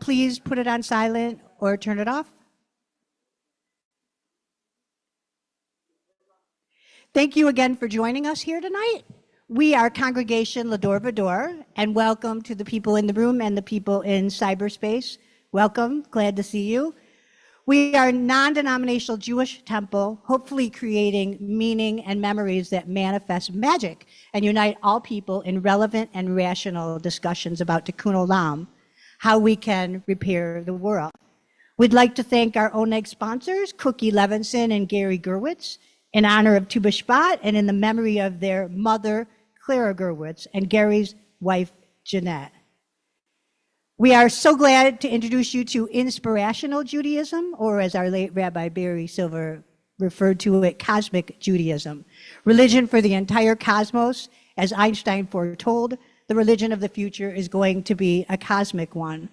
please put it on silent or turn it off. Thank you again for joining us here tonight. We are Congregation L'Dor Va-Dor, and welcome to the people in the room and the people in cyberspace. Welcome, glad to see you. We are a non-denominational Jewish temple, hopefully creating meaning and memories that manifest magic and unite all people in relevant and rational discussions about Tikkun Olam, how we can repair the world. We'd like to thank our Oneg sponsors, Cookie Levinson and Gary Gerwitz, in honor of Tu B'Shvat and in the memory of their mother, Clara Gerwitz, and Gary's wife, Jeanette. We are so glad to introduce you to Inspirational Judaism, or as our late Rabbi Barry Silver referred to it, Cosmic Judaism. Religion for the entire cosmos. As Einstein foretold, the religion of the future is going to be a cosmic one.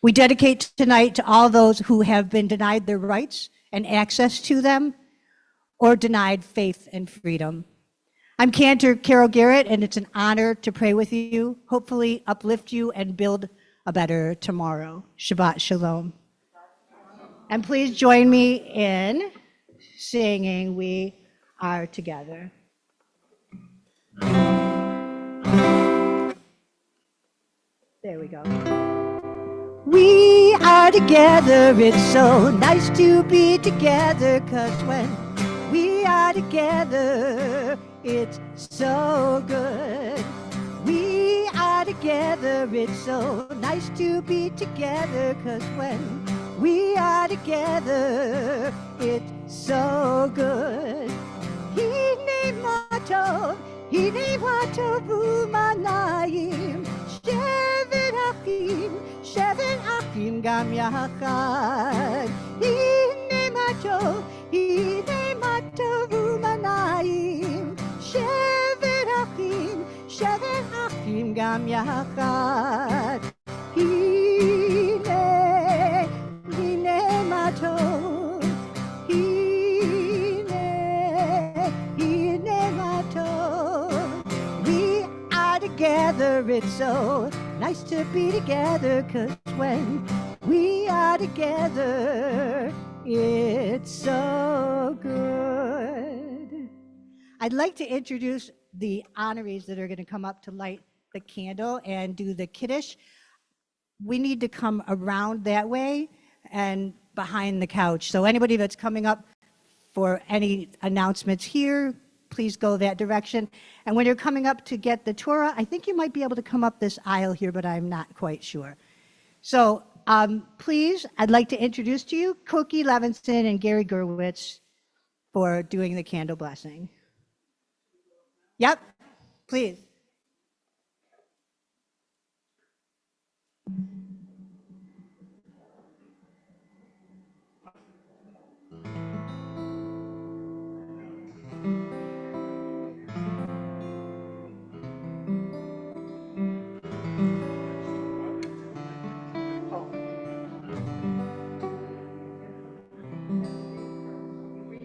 We dedicate tonight to all those who have been denied their rights and access to them, or denied faith and freedom. I'm Cantor Carol Garrett, and it's an honor to pray with you, hopefully uplift you and build a better tomorrow. Shabbat Shalom. And please join me in singing We Are Together. There we go. We are together, it's so nice to be together, 'cause when we are together, it's so good. We are together, it's so nice to be together, 'cause when we are together, it's so good. Hine matov v'umanayim, shevet achim gam yachad. Hine matov v'umanayim, shevet achim gam yachad. Hine matov, hine matov. We are together, it's so nice to be together, 'cause when we are together, it's so good. I'd like to introduce the honorees that are going to come up to light the candle and do the Kiddush. We need to come around that way and behind the couch. So anybody that's coming up for any announcements here, please go that direction. And when you're coming up to get the Torah, I think you might be able to come up this aisle here, but I'm not quite sure. So please, I'd like to introduce to you Cookie Levinson and Gary Gerwitz for doing the candle blessing. Yep, please.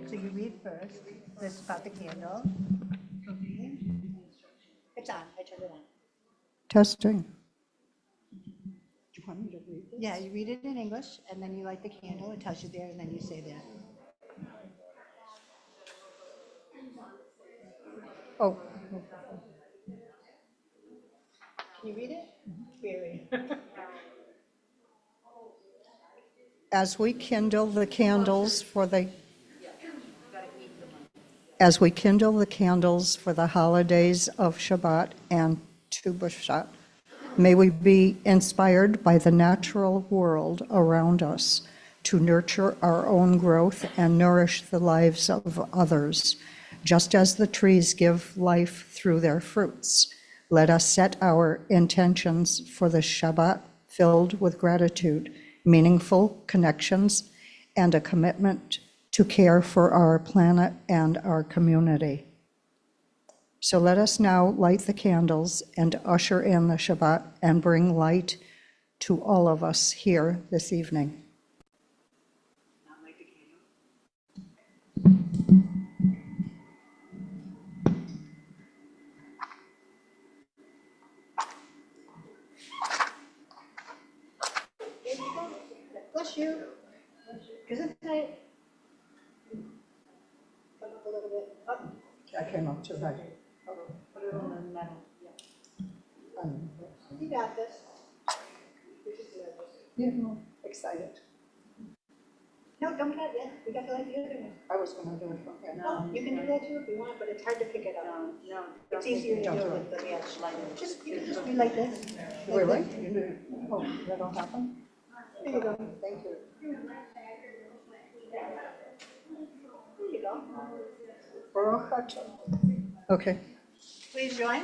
So you read first, this about the candle. It's on, I turned it on. Testing. Do you want me to read this? Yeah, you read it in English, and then you light the candle, it tells you there, and then you say that. Oh. Can you read it? Barely. As we kindle the candles for the holidays of Shabbat and Tu B'Shvat, may we be inspired by the natural world around us to nurture our own growth and nourish the lives of others, just as the trees give life through their fruits. Let us set our intentions for the Shabbat filled with gratitude, meaningful connections, and a commitment to care for our planet and our community. So let us now light the candles and usher in the Shabbat and bring light to all of us here this evening. Bless you. Isn't it? Come up a little bit. Up. I came up too high. Put it on the metal. You got this. Yeah, no, excited. No, don't cut it. We got to like the other one. I was going to do it. Okay. No, you can do that too if you want, but it's hard to pick it up. No. It's easier to do it with the match. Just, you can just be like this. Really? You do? Oh, that'll happen? There you go. Thank you. There you go. Baruch atah. Okay. Please join.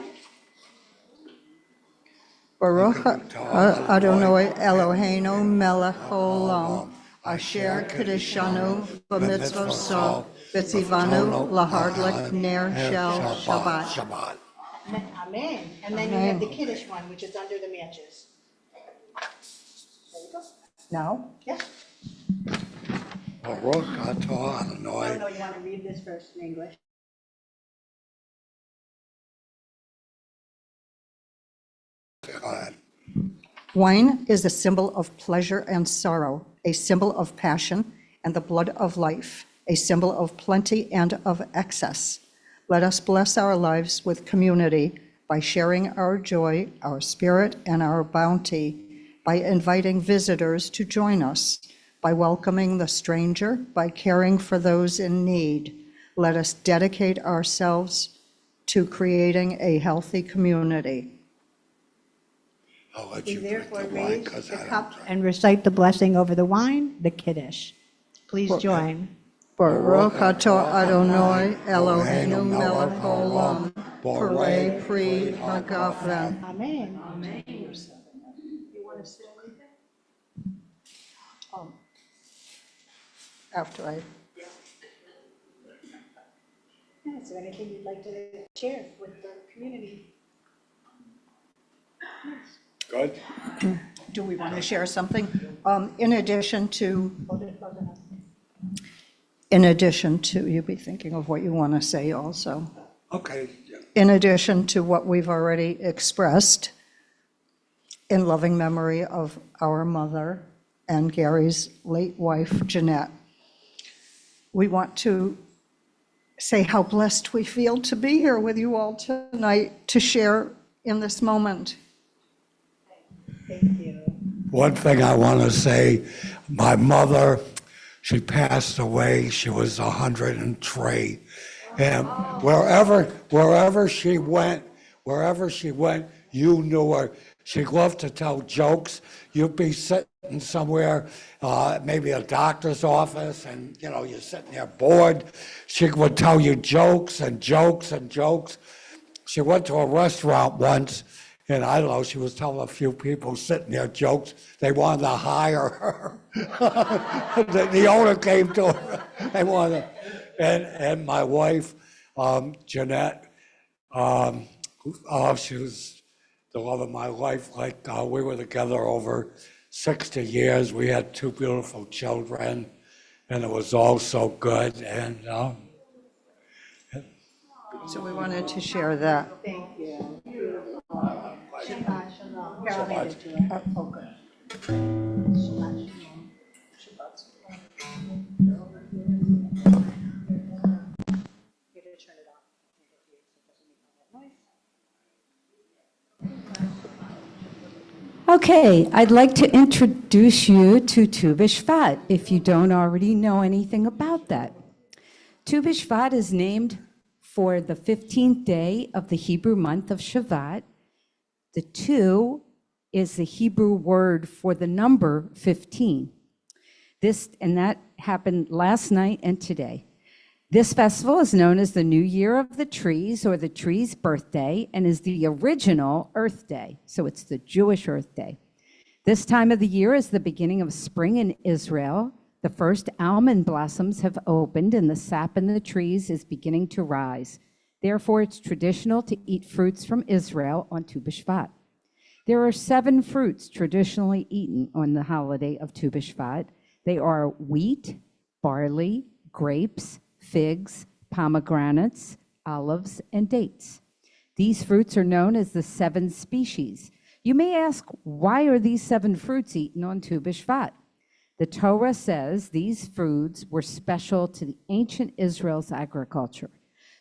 Baruch atah Adonai Eloheinu melech haolam, asher kedeshanu b'mitzvoso, v'tzivanu lahadlik ner shel Shabbat. Amen. And then you have the Kiddush one, which is under the matches. There you go. Now? Yes. Baruch atah Adonai. No, you want to read this first in English. God. Wine is a symbol of pleasure and sorrow, a symbol of passion and the blood of life, a symbol of plenty and of excess. Let us bless our lives with community by sharing our joy, our spirit, and our bounty, by inviting visitors to join us, by welcoming the stranger, by caring for those in need. Let us dedicate ourselves to creating a healthy community. I'll let We you drink therefore the wine raise because the I cup don't drink. and recite the blessing over the wine, the Kiddush. Please join. Baruch atah Adonai Eloheinu melech haolam, borei pri hagafen. Amen. After I, Is there anything you'd like to share with the community? Good? do we want to share something? In addition to, Hold it close enough. you'll be thinking of what you want to say also. Okay, yeah. In addition to what we've already expressed, in loving memory of our mother and Gary's late wife, Jeanette, we want to say how blessed we feel to be here with you all tonight to share in this moment. Thank you. One thing I want to say, my mother, she passed away, she was 103. And wherever she went, you knew her. She loved to tell jokes. You'd be sitting somewhere, maybe a doctor's office, and you're sitting there bored. She would tell you jokes and jokes and jokes. She went to a restaurant once, and I don't know, she was telling a few people sitting there jokes. They wanted to hire her. The owner came to her. They wanted, and my wife, Jeanette, she was the love of my life. Like we were together over 60 years. We had 2 beautiful children, and it was all so good. And So we wanted to share that. Thank you. Shabbat shalom. Carol made it to it. Oh, good. Shabbat shalom. You gotta turn it off. Okay, I'd like to introduce you to Tu B'Shvat, if you don't already know anything about that. Tu B'Shvat is named for the 15th day of the Hebrew month of Shavat. The Tu is the Hebrew word for the number 15. That happened last night and today. This festival is known as the New Year of the Trees, or the Trees' birthday, and is the original Earth Day. So it's the Jewish Earth Day. This time of the year is the beginning of spring in Israel. The first almond blossoms have opened, and the sap in the trees is beginning to rise. Therefore, it's traditional to eat fruits from Israel on Tu B'Shvat. There are 7 fruits traditionally eaten on the holiday of Tu B'Shvat. They are wheat, barley, grapes, figs, pomegranates, olives, and dates. These fruits are known as the 7 species. You may ask, why are these 7 fruits eaten on Tu B'Shvat? The Torah says these foods were special to the ancient Israel's agriculture.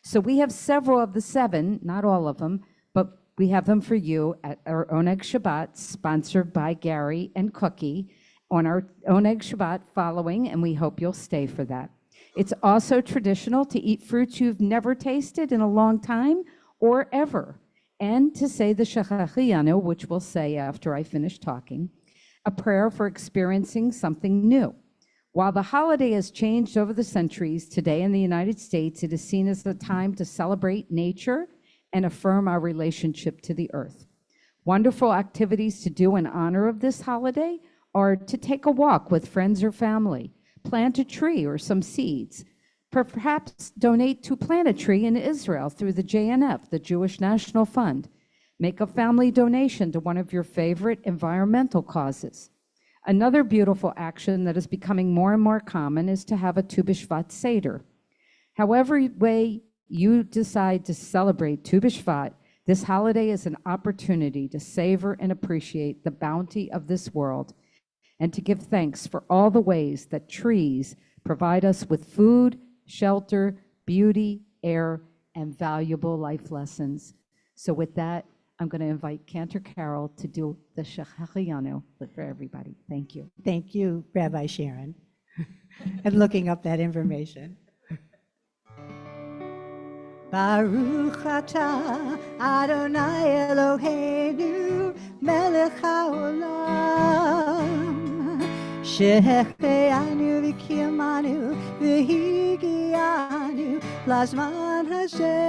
So we have several of the 7, not all of them, but we have them for you at our Oneg Shabbat, sponsored by Gary and Cookie, on our Oneg Shabbat following, and we hope you'll stay for that. It's also traditional to eat fruits you've never tasted in a long time or ever, and to say the Shachachiyanu, which we'll say after I finish talking, a prayer for experiencing something new. While the holiday has changed over the centuries, today in the United States, it is seen as a time to celebrate nature and affirm our relationship to the earth. Wonderful activities to do in honor of this holiday are to take a walk with friends or family, plant a tree or some seeds, perhaps donate to plant a tree in Israel through the JNF, the Jewish National Fund. Make a family donation to one of your favorite environmental causes. Another beautiful action that is becoming more and more common is to have a Tu B'Shvat Seder. However way you decide to celebrate Tu B'Shvat, this holiday is an opportunity to savor and appreciate the bounty of this world and to give thanks for all the ways that trees provide us with food, shelter, beauty, air, and valuable life lessons. So with that, I'm going to invite Cantor Carol to do the Shachachiyanu for everybody. Thank you. Thank you, Rabbi Sharon, and looking up that information. Baruch atah Adonai Eloheinu melech haolam שהחיינו וקיימנו והגיענו לזמן הזה.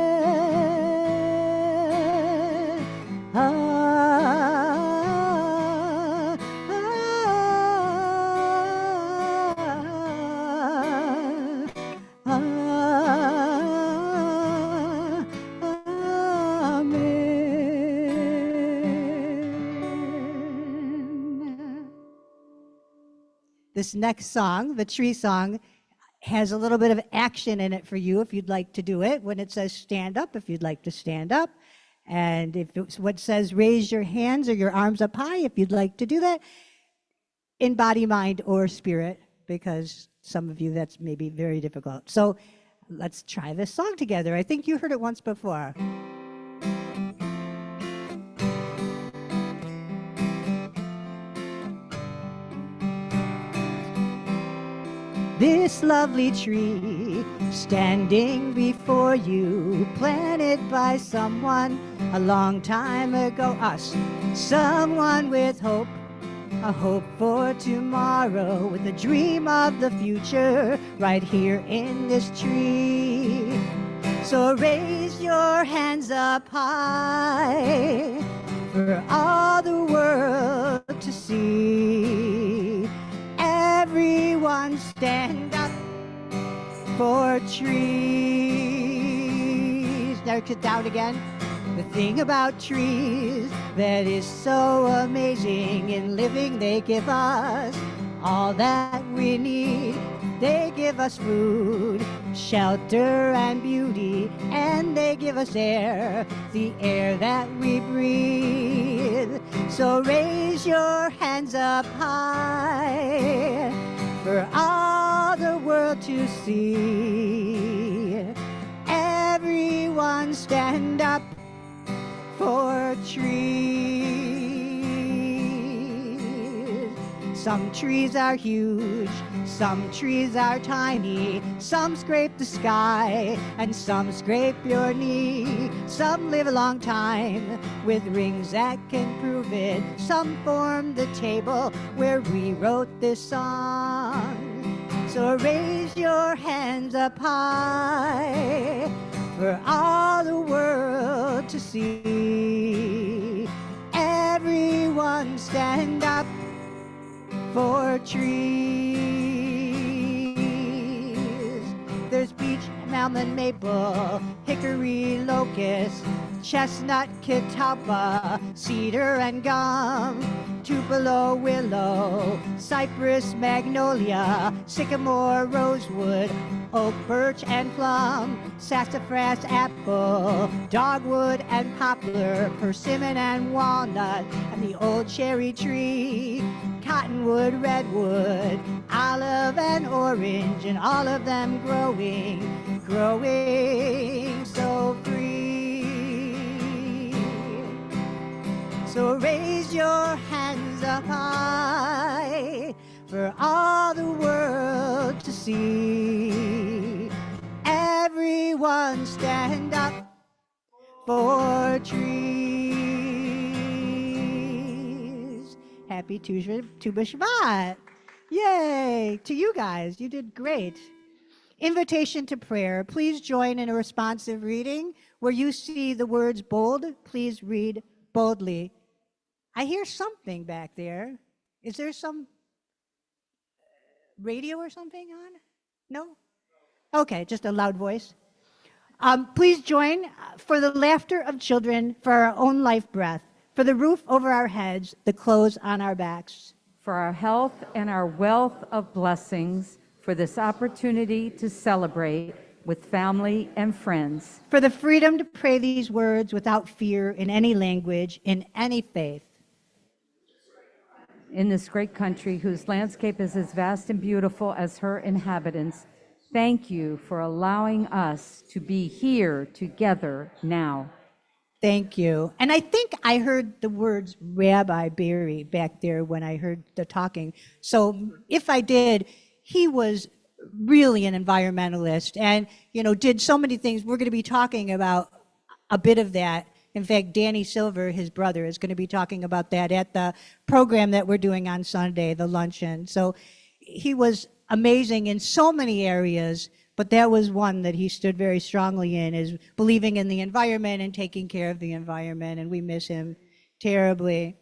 This next song, the tree song, has a little bit of action in it for you if you'd like to do it. When it says stand up, if you'd like to stand up. And if it's what says raise your hands or your arms up high, if you'd like to do that, in body, mind, or spirit, because some of you that's maybe very difficult. So let's try this song together. I think you heard it once before. This lovely tree standing before you, planted by someone a long time ago, us, someone with hope, a hope for tomorrow, with a dream of the future right here in this tree. So raise your hands up high for all the world to see. Everyone stand up for trees. Now sit down again. The thing about trees that is so amazing, in living they give us all that we need. They give us food, shelter, and beauty, and they give us air, the air that we breathe. So raise your hands up high for all the world to see. Everyone stand up for trees. Some trees are huge, some trees are tiny, some scrape the sky and some scrape your knee. Some live a long time with rings that can prove it. Some form the table where we wrote this song. So raise your hands up high for all the world to see. Everyone stand up for trees. There's beech, almond, maple, hickory, locust, chestnut, catawba, cedar and gum, tupelo, willow, cypress, magnolia, sycamore, rosewood, oak, birch, and plum, sassafras, apple, dogwood and poplar, persimmon and walnut, and the old cherry tree, cottonwood, redwood, olive and orange, and all of them growing so free. So raise your hands up high for all the world to see. Everyone stand up for trees. Happy Tu B'Shvat. Yay to you guys. You did great. Invitation to prayer. Please join in a responsive reading. Where you see the words bold, please read boldly. I hear something back there. Is there some radio or something on? No? Okay, just a loud voice. Please join for the laughter of children, for our own life breath, for the roof over our heads, the clothes on our backs. For our health and our wealth of blessings, for this opportunity to celebrate with family and friends. For the freedom to pray these words without fear in any language, in any faith. In this great country whose landscape is as vast and beautiful as her inhabitants, thank you for allowing us to be here together now. Thank you. And I think I heard the words Rabbi Barry back there when I heard the talking. So if I did, he was really an environmentalist and, did so many things. We're going to be talking about a bit of that. In fact, Danny Silver, his brother, is going to be talking about that at the program that we're doing on Sunday, the luncheon. So he was amazing in so many areas, but that was one that he stood very strongly in, is believing in the environment and taking care of the environment, and we miss him terribly.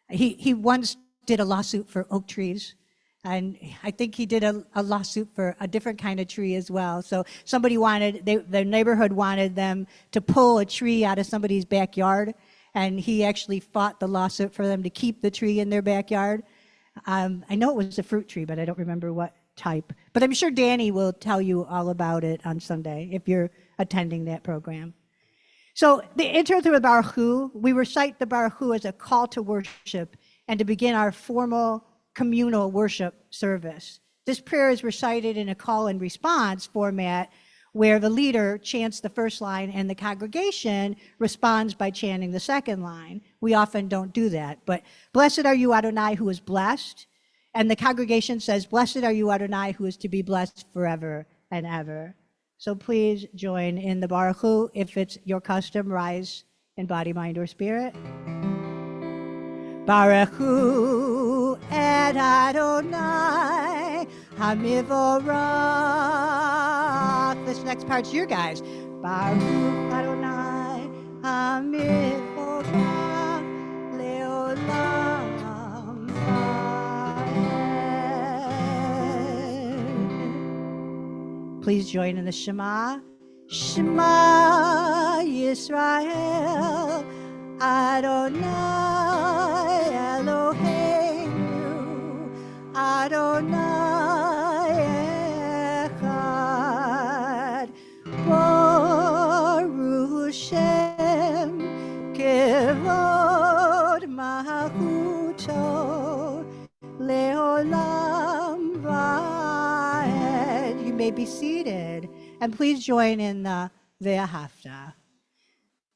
He once did a lawsuit for oak trees, and I think he did a lawsuit for a different kind of tree as well. So somebody the neighborhood wanted them to pull a tree out of somebody's backyard, and he actually fought the lawsuit for them to keep the tree in their backyard. I know it was a fruit tree, but I don't remember what type. But I'm sure Danny will tell you all about it on Sunday if you're attending that program. So the intro to the Baruch Hu, we recite the Baruch Hu as a call to worship and to begin our formal communal worship service. This prayer is recited in a call and response format where the leader chants the first line and the congregation responds by chanting the second line. We often don't do that, but blessed are you, Adonai, who is blessed. And the congregation says, blessed are you, Adonai, who is to be blessed forever and ever. So please join in the Baruch Hu. If it's your custom, rise in body, mind, or spirit. Baruch Hu et Adonai HaMivorach. This next part's your guys. Baruch Adonai HaMivorach Leolam Vaed. Please join in the Shema. Shema Yisrael Adonai Eloheinu Adonai Echad Baruch Shem Kevod Malchuto Leolam Vaed. You may be seated, and please join in the Ve'ahavta.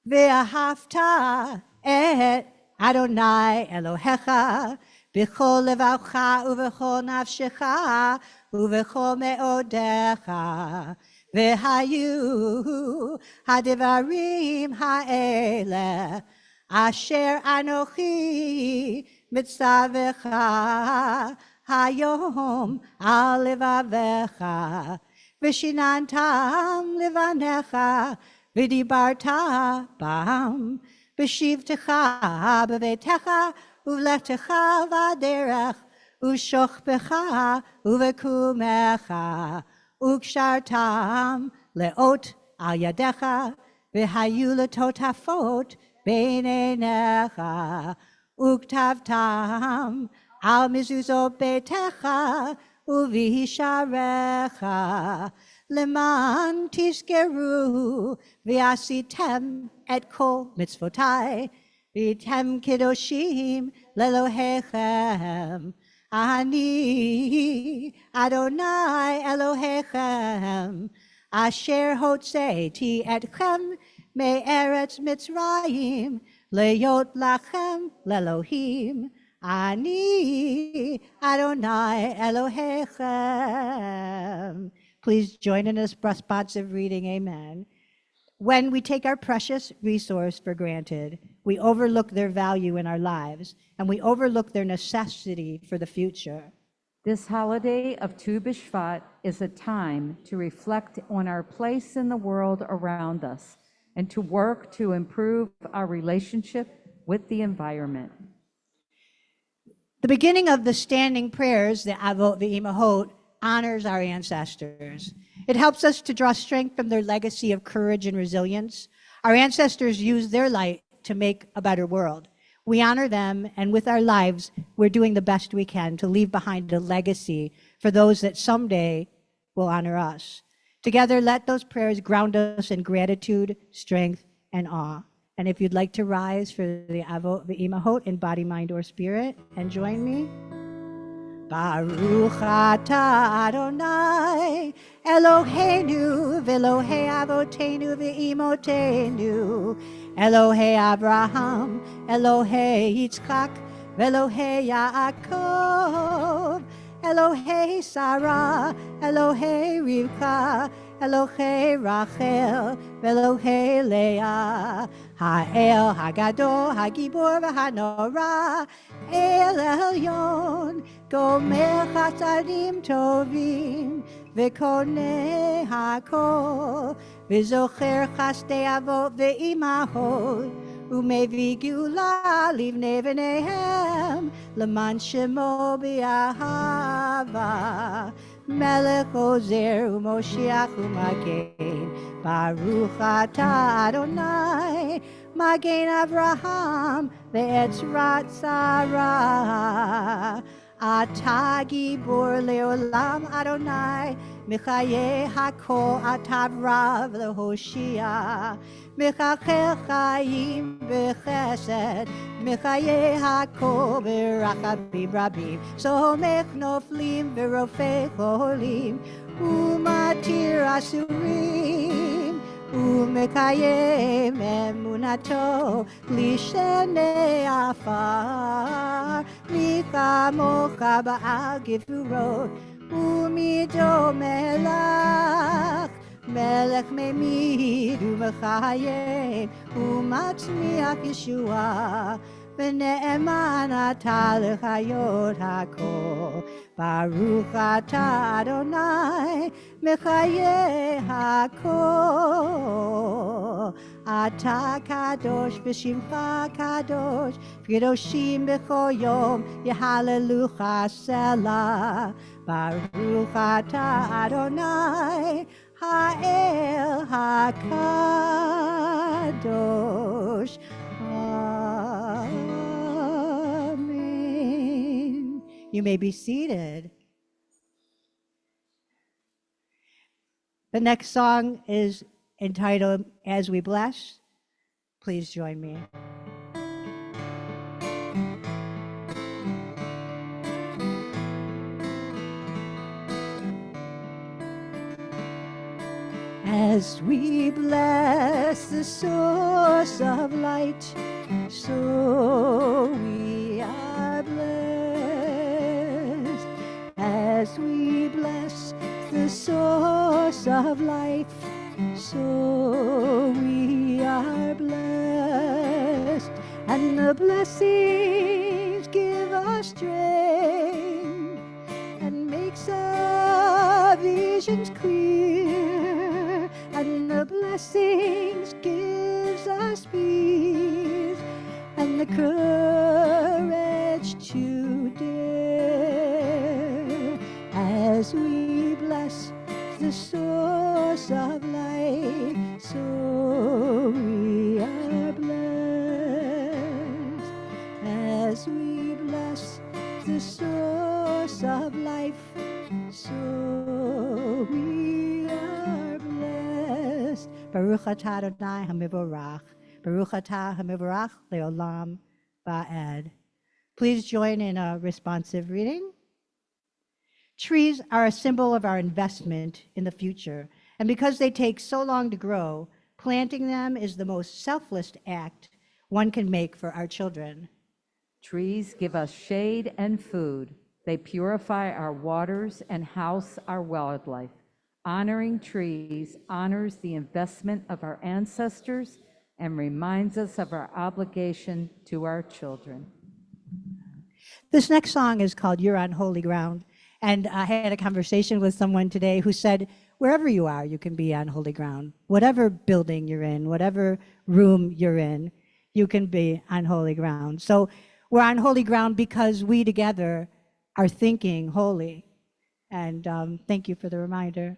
Ve'ahavta et Adonai Elohecha b'chol levavcha uv'chol nafshecha uv'chol me'odecha ve'hayu hadivarim ha'eleh asher anochi mitzavecha hayom al levavecha v'shinantam levanecha v'dibarta bam b'shivtecha b'veitecha uv'lechtecha v'aderech u'shochbecha uv'kumecha u'kshartam leot al yadecha v'hayu letotafot b'neinecha u'ktavtam al mezuzot beitecha u'v'hisharecha Leman tizkeru v'asitem et kol mitzvotai V'tem kedoshim lelohechem. Ani Adonai Elohechem. Asher hotzeiti etchem me'eretz Mitzrayim. Leyot lachem lelohim. Ani Adonai Elohechem. Please join in this responsive reading, amen. When we take our precious resource for granted, we overlook their value in our lives, and we overlook their necessity for the future. This holiday of Tu B'Shvat is a time to reflect on our place in the world around us and to work to improve our relationship with the environment. The beginning of the standing prayers, the Avot V'Imahot, honors our ancestors. It helps us to draw strength from their legacy of courage and resilience. Our ancestors used their light to make a better world. We honor them, and with our lives, we're doing the best we can to leave behind a legacy for those that someday will honor us. Together, let those prayers ground us in gratitude, strength, and awe. And if you'd like to rise for the Avot V'Imahot in body, mind, or spirit, and join me. Baruch atah Adonai Eloheinu v'Elohei Avotenu v'Imotenu Elohei Abraham Elohei Yitzchak v'Elohei Yaakov Elohei Sarah Elohei Rivka Elohei Rachel v'Elohei Leah Ha'el Hagadol Hagibor v'Hanora El Elyon Gomer Chasadim Tovim V'Koneh HaKol V'Zocher Chasdei Avot V'Imahot Umevi Geula Livnei V'neihem L'man Shemo B'Ahava Melech Ozer U'Moshiach U'Magen Baruch atah Adonai Magen Avraham Ve'etzrat Sarah Atah Gibor Leolam Adonai Michaye Hakol Atavrav Lehoshia Michachel Chaim B'Chesed Michaye Hakol B'Rachabim Rabim Somech Noflim V'Rofei Cholim Umatir Asurim Umekayem emunato lishenei afar mikamocha ba'al gevurot umido melach melech memid umechayem umatzmiach Yeshua v'ne'eman atah lechayot hakol Baruch atah Adonai mechaye hakol Atah kadosh b'shimcha kadosh v'kedoshim b'chol yom yehalelucha selah Baruch atah Adonai ha'el hakadosh Amen. You may be seated. The next song is entitled As We Bless. Please join me. As we bless the source of light, so we are blessed. As we bless the source of life, so we are blessed. And the blessings give us strength and makes our visions clear. And the blessings gives us peace and the courage to dare. As we bless the source of life, so we are blessed. As we bless the source of life, so we are blessed. Baruch atah Adonai hamivorach, Baruch atah hamivarach leolam va'ed. Please join in a responsive reading. Trees are a symbol of our investment in the future, and because they take so long to grow, planting them is the most selfless act one can make for our children. Trees give us shade and food. They purify our waters and house our wildlife. Honoring trees honors the investment of our ancestors and reminds us of our obligation to our children. This next song is called You're on Holy Ground. And I had a conversation with someone today who said, wherever you are, you can be on holy ground. Whatever building you're in, whatever room you're in, you can be on holy ground. So we're on holy ground because we together are thinking holy. And thank you for the reminder.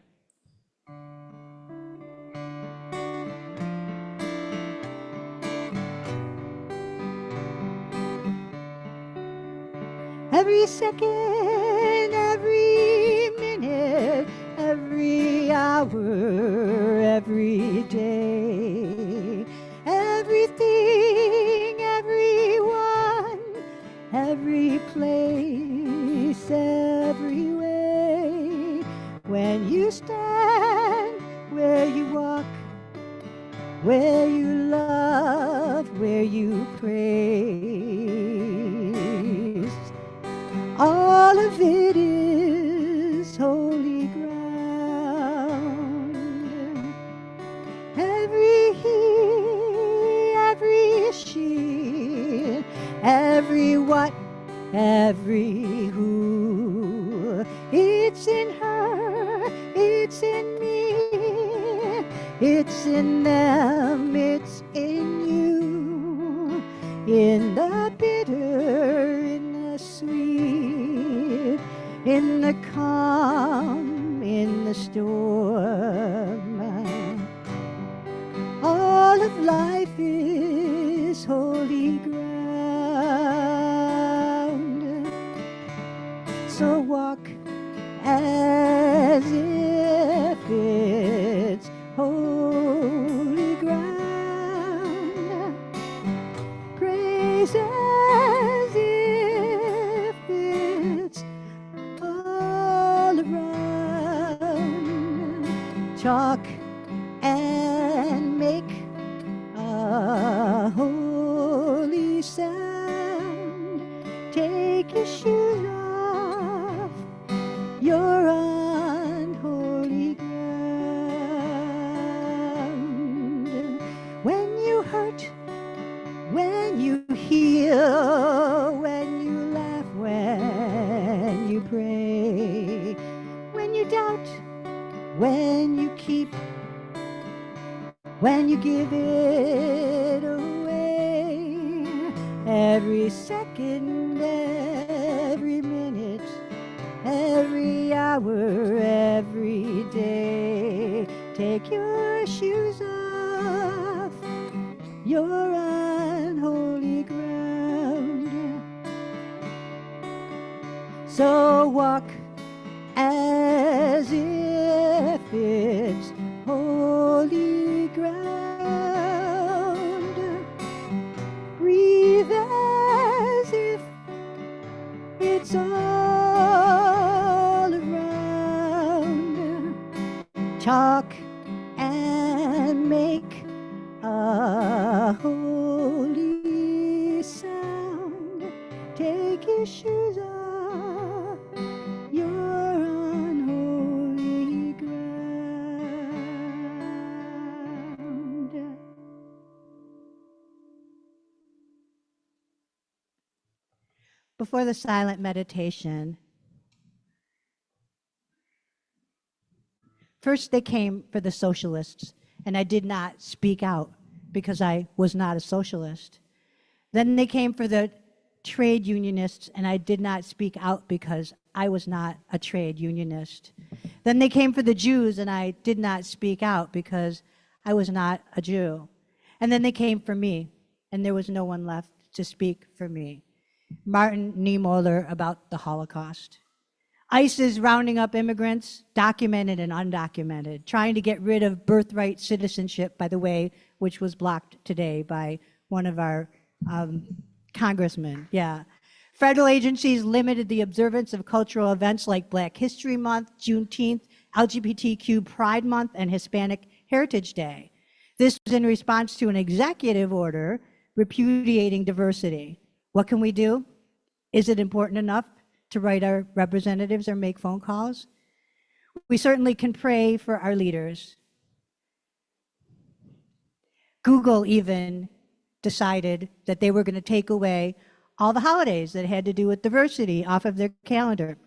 Every second, every minute, every hour, every day, everything, everyone, every place, every way. When you stand, where you walk, where you love, where you praise, all of it is holy ground. Every he, every she, every what, every who. It's in her, it's in me, it's in them, it's in you, in the bitter, in the sweet, in the calm, in the storm. All of life is holy ground. So walk as if it's holy ground. Praise as if it's all around. Chalk and make a holy sound. Take your shoes off, you're on holy ground. When you hurt, when you heal, when you laugh, when you pray, when you doubt, when you keep, when you give it away, every second, every minute, every hour, every day, take your shoes off, you're on holy ground. So walk as if it's holy ground. Breathe as if it's all around. Talk and make a holy sound. Take your shoes off, you're on holy ground. Before the silent meditation, first they came for the socialists, and I did not speak out because I was not a socialist. Then they came for the trade unionists, and I did not speak out because I was not a trade unionist. Then they came for the Jews, and I did not speak out because I was not a Jew. And then they came for me, and there was no one left to speak for me. Martin Niemöller about the Holocaust. ICE is rounding up immigrants, documented and undocumented, trying to get rid of birthright citizenship, by the way, which was blocked today by one of our congressmen. Yeah. Federal agencies limited the observance of cultural events like Black History Month, Juneteenth, LGBTQ Pride Month, and Hispanic Heritage Day. This was in response to an executive order repudiating diversity. What can we do? Is it important enough to write our representatives or make phone calls? We certainly can pray for our leaders. Google even decided that they were going to take away all the holidays that had to do with diversity off of their calendar.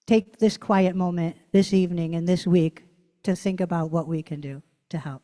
Take this quiet moment this evening and this week to think about what we can do to help.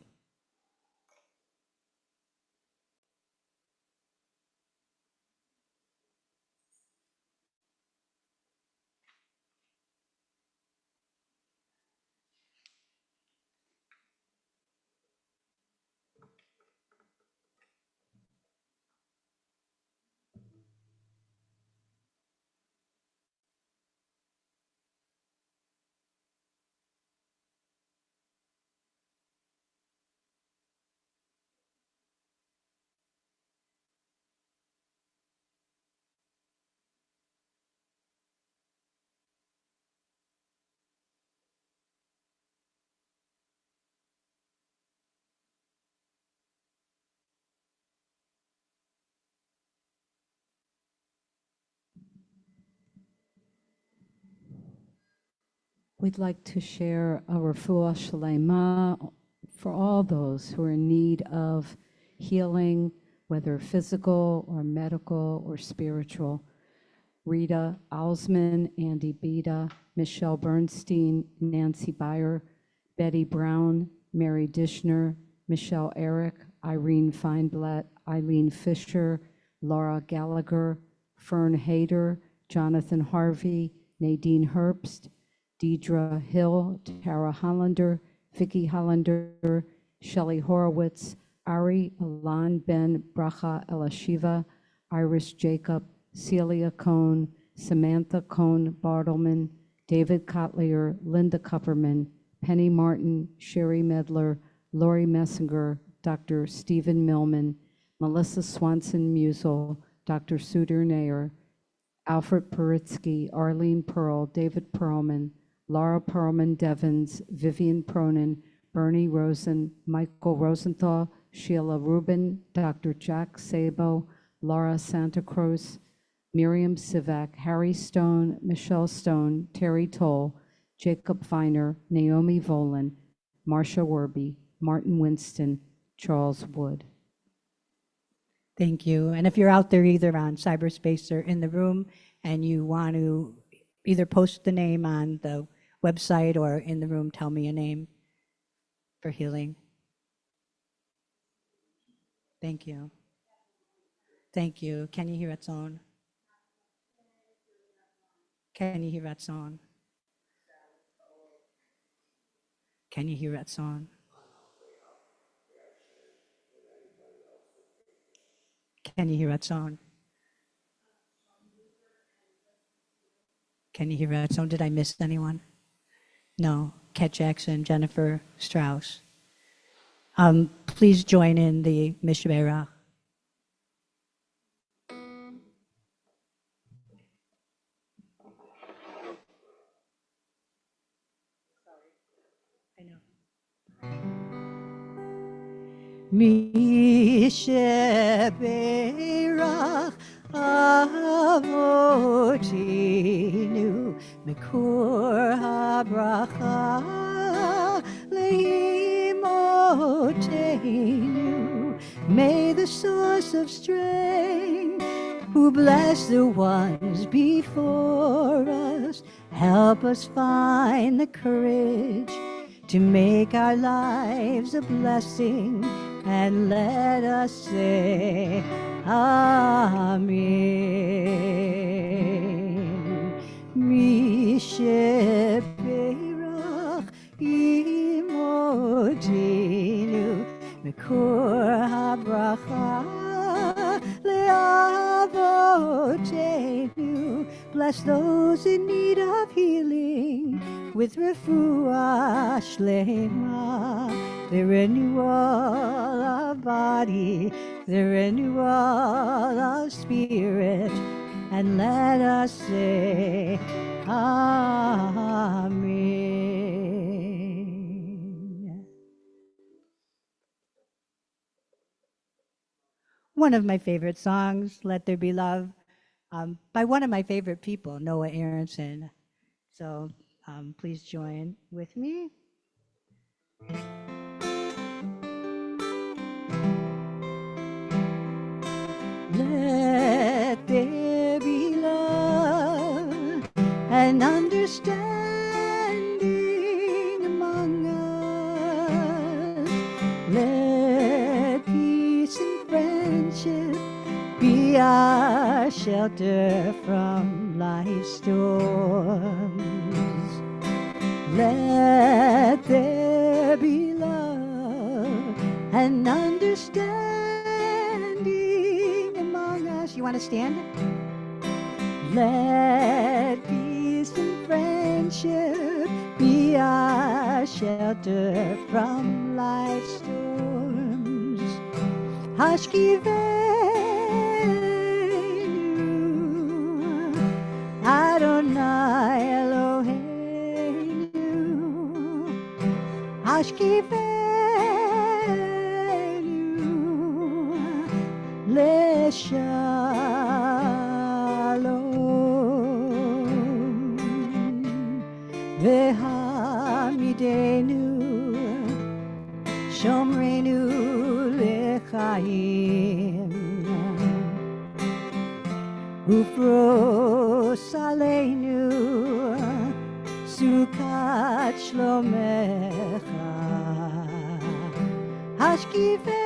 We'd like to share a refuah shalema for all those who are in need of healing, whether physical or medical or spiritual. Rita Alsman, Andy Beda, Michelle Bernstein, Nancy Beyer, Betty Brown, Mary Dishner, Michelle Eric, Irene Feinblatt, Eileen Fisher, Laura Gallagher, Fern Hayter, Jonathan Harvey, Nadine Herbst, Deidre Hill, Tara Hollander, Vicki Hollander, Shelley Horowitz, Ari Alan Ben Bracha Elashiva, Iris Jacob, Celia Cohn, Samantha Cohn Bartleman, David Kotlier, Linda Kupperman, Penny Martin, Sherry Medler, Lori Messinger, Dr. Stephen Millman, Melissa Swanson Musel, Dr. Suder Nair, Alfred Paritsky, Arlene Pearl, David Perlman, Laura Perlman Devens, Vivian Pronin, Bernie Rosen, Michael Rosenthal, Sheila Rubin, Dr. Jack Sabo, Laura Santa Cruz, Miriam Sivak, Harry Stone, Michelle Stone, Terry Toll, Jacob Feiner, Naomi Volan, Marcia Werby, Martin Winston, Charles Wood. Thank you. And if you're out there either on cyberspace or in the room and you want to either post the name on the website or in the room, tell me a name for healing. Thank you. Thank you. Can you hear that song? Can you hear that song? Can you hear that song? Can you hear that song? Can you hear that song? Did I miss anyone? No. Kat Jackson, Jennifer Strauss. Please join in the Mishmerach. Mishmerach Avotinu Mikor HaBracha Leimotenu. May the source of strength, who bless the ones before us, help us find the courage to make our lives a blessing, and let us say Amen. Misheberach imodinu Mikor HaBracha leavotenu Bless those in need of healing with refuah shlema, the renewal of body, the renewal of spirit, and let us say Amen. One of my favorite songs, Let There Be Love, by one of my favorite people, Noah Aronson. So please join with me. Let there be love and understanding among us. Let peace and friendship be our shelter from life's storms. Let there be love and understanding among us. You want to stand? Let peace and friendship be our shelter from life's storms. Hashkivenu Adonai Eloheinu, Hashkivenu Leshalom Vehamidenu Shomrenu Lechaim Ufros Aleinu Sukat Shlomecha Hashkivenu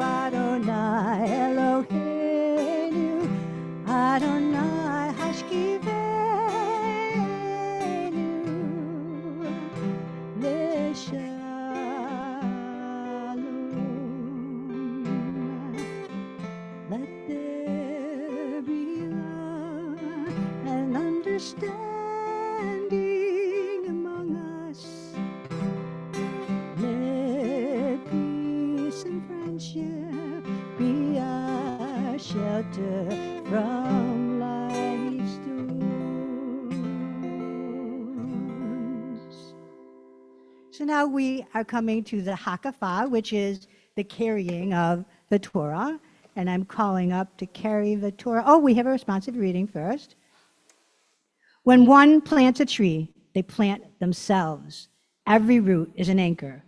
Adonai Eloheinu Adonai Hashkivenu Leshalom. Let there be love and understanding among us. Let peace and friendship be our shelter from life's storms. So now we are coming to the Hakafah, which is the carrying of the Torah. And I'm calling up to carry the Torah. Oh, we have a responsive reading first. When one plants a tree, they plant themselves. Every root is an anchor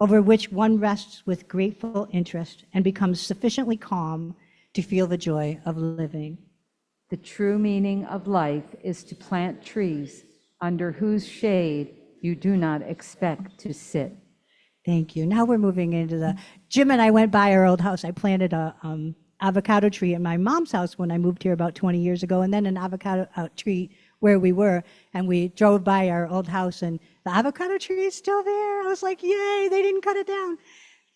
over which one rests with grateful interest and becomes sufficiently calm to feel the joy of living. The true meaning of life is to plant trees under whose shade you do not expect to sit. Thank you. Now we're moving into the, Jim and I went by our old house. I planted a avocado tree at my mom's house when I moved here about 20 years ago, and then an avocado tree where we were, and we drove by our old house, and the avocado tree is still there. I was like, yay, they didn't cut it down.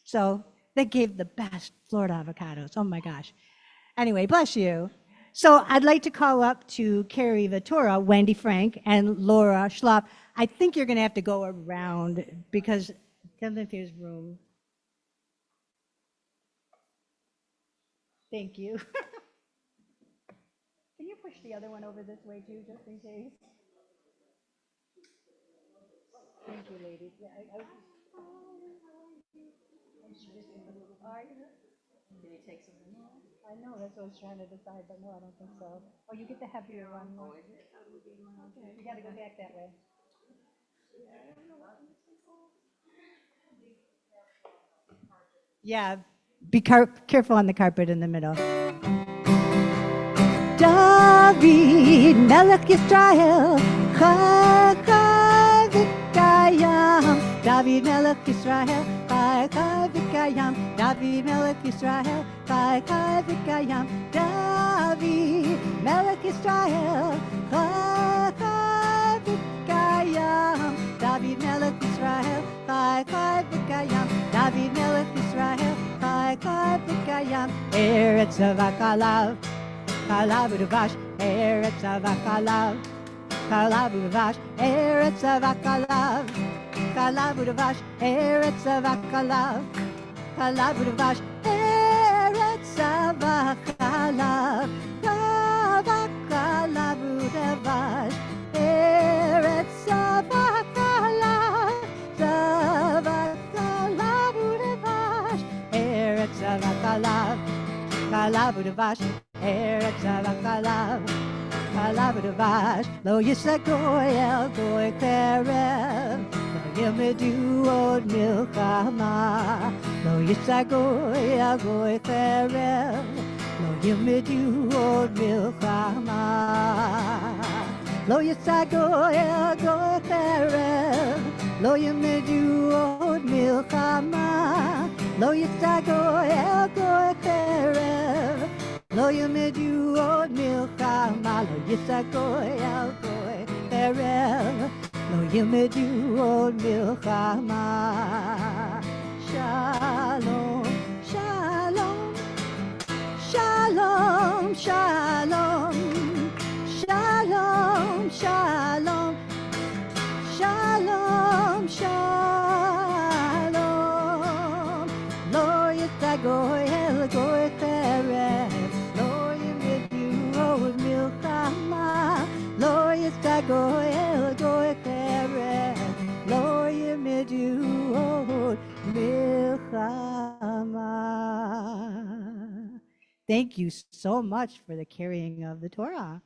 So they gave the best Florida avocados. Oh my gosh. Anyway, bless you. So I'd like to call up to carry the Torah, Wendy Frank and Laura Schlapp. I think you're going to have to go around because there's room. Thank you. Can you push the other one over this way too, just in case? Thank you, ladies. Yeah, Did he take some? I know, that's what I was trying to decide, but no, I don't think so. Oh, you get the heavier one. Oh, is it? Okay, you gotta go back that way. Yeah, be careful on the carpet in the middle. David, Melech Yisrael, Chai V'Kayam. David, Melech Yisrael, Chai V'Kayam. David, Melech Yisrael, Chai V'Kayam. David, Melech Yisrael, Chai V'Kayam. David, Melech Yisrael, Chai V'Kayam. David, Melech Yisrael, Chai V'Kayam. Eretz Avakalav, Kalav Udavash, Eretz Avakalav, Kalav Udavash, Eretz Avakalav, Kalav Udavash, Eretz Avakalav, Kalav Udavash, Eretz Avakalav, Avakalav Udavash, Eretz Avakalav, Avakalav Udavash, Eretz Avakalav, Kalav Udavash, Eretz Avakalav, Kalav Udavash, Lo Yisagoy El Goy Kerev, Lo Yimedu Od Milchama, Lo Yisagoy El Goy Kerev, Lo Yimedu Od Milchama, Lo Yisagoy El Goy Kerev, Lo Yimedu Od Milchama, Lo Yisagoy El Goy Kerev, Lo Yimedu Od Milchama, Lo Yisagoy El Goy Kerev, Lo Yimedu Od Milchama. Shalom, shalom, shalom, shalom, shalom, shalom, shalom, shalom. Lo Yisagoy El Goy Kerev, Lo Yimedu Od Milchama, Lo Yisagoy El Goy Kerev, Lo Yimedu Od Milchama. Thank you so much for the carrying of the Torah.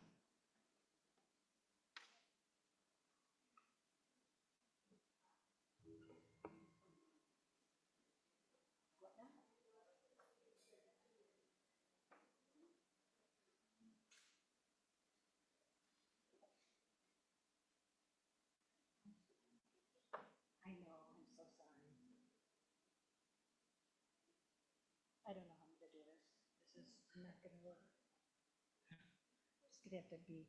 I know, I'm so sorry. I don't know how to do this. This is not going to work. It's going to have to be.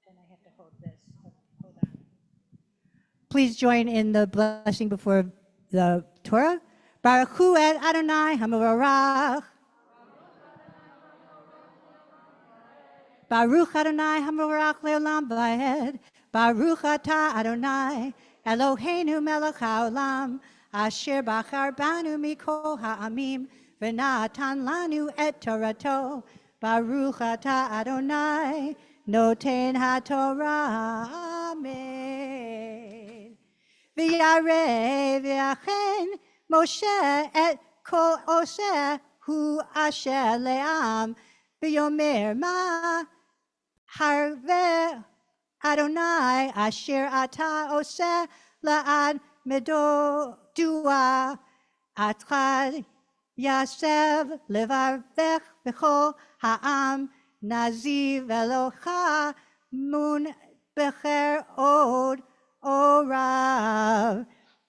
Then I have to hold this. Hold on. Please join in the blessing before the Torah. Baruch Hu et Adonai Hamarach. Baruch Adonai Hamarach le'olam va'ed. Baruch atah Adonai Eloheinu melech haolam asher bachar banu mikol ha'amim v'natan lanu et Torato. Baruch atah Adonai noten haTorah. Amen. V'yareh v'yachen Moshe et kol oseh hu asher le'am v'yomer ma harveh Adonai asher ata oseh la'ad medodua atchad yasev levarvech b'chol ha'am naziv elocha mun becher od orav.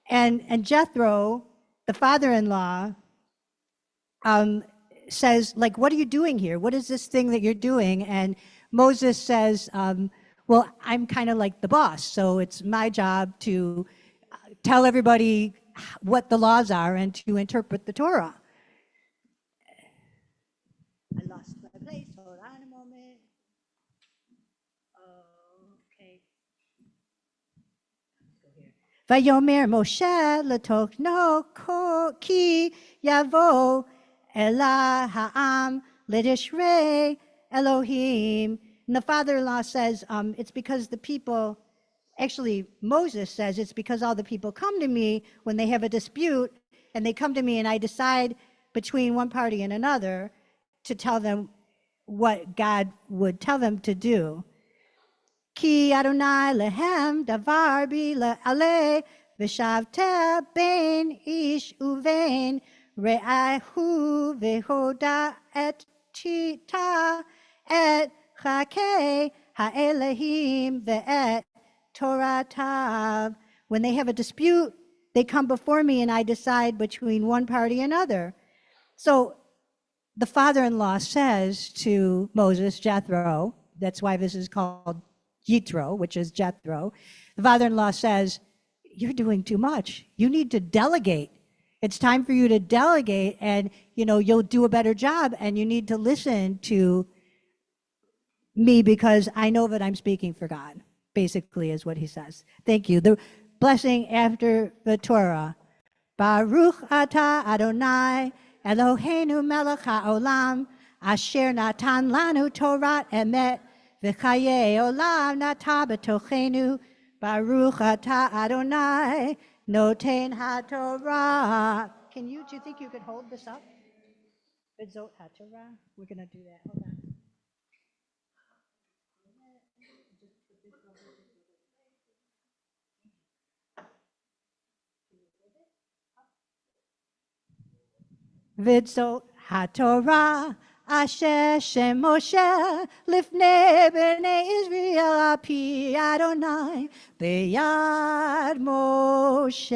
And Jethro, the father-in-law, says, like, what are you doing here? What is this thing that you're doing? And Moses says, well, I'm kind of like the boss, so it's my job to tell everybody what the laws are and to interpret the Torah. I lost my place. Hold on a moment. Okay. Vayomer Moshe letokno ki yavo Elah ha'am l'tishrei Elohim. And the father-in-law says, it's because the people, actually Moses says, it's because all the people come to me when they have a dispute, and they come to me and I decide between one party and another to tell them what God would tell them to do. Ki Adonai lehem davar bi le'aleh v'shavteh ben ish uvein re'ahu v'hoda et chita et chakei ha'elahim ve'et toratav. When they have a dispute, they come before me and I decide between one party and another. So the father-in-law says to Moses, Jethro, that's why this is called Yitro, which is Jethro. The father-in-law says, you're doing too much. You need to delegate. It's time for you to delegate, and you'll do a better job, and you need to listen to me because I know that I'm speaking for God, basically is what he says. Thank you. The blessing after the Torah. Baruch atah Adonai Eloheinu melech haolam asher natan lanu Torah emet v'chaye olam nata b'tochenu. Baruch atah Adonai noten haTorah. Do you think you could hold this up? B'zot haTorah. We're going to do that. Hold on. B'zot haTorah asher shem Moshe lifnei b'nei Israel api Adonai b'yad Moshe.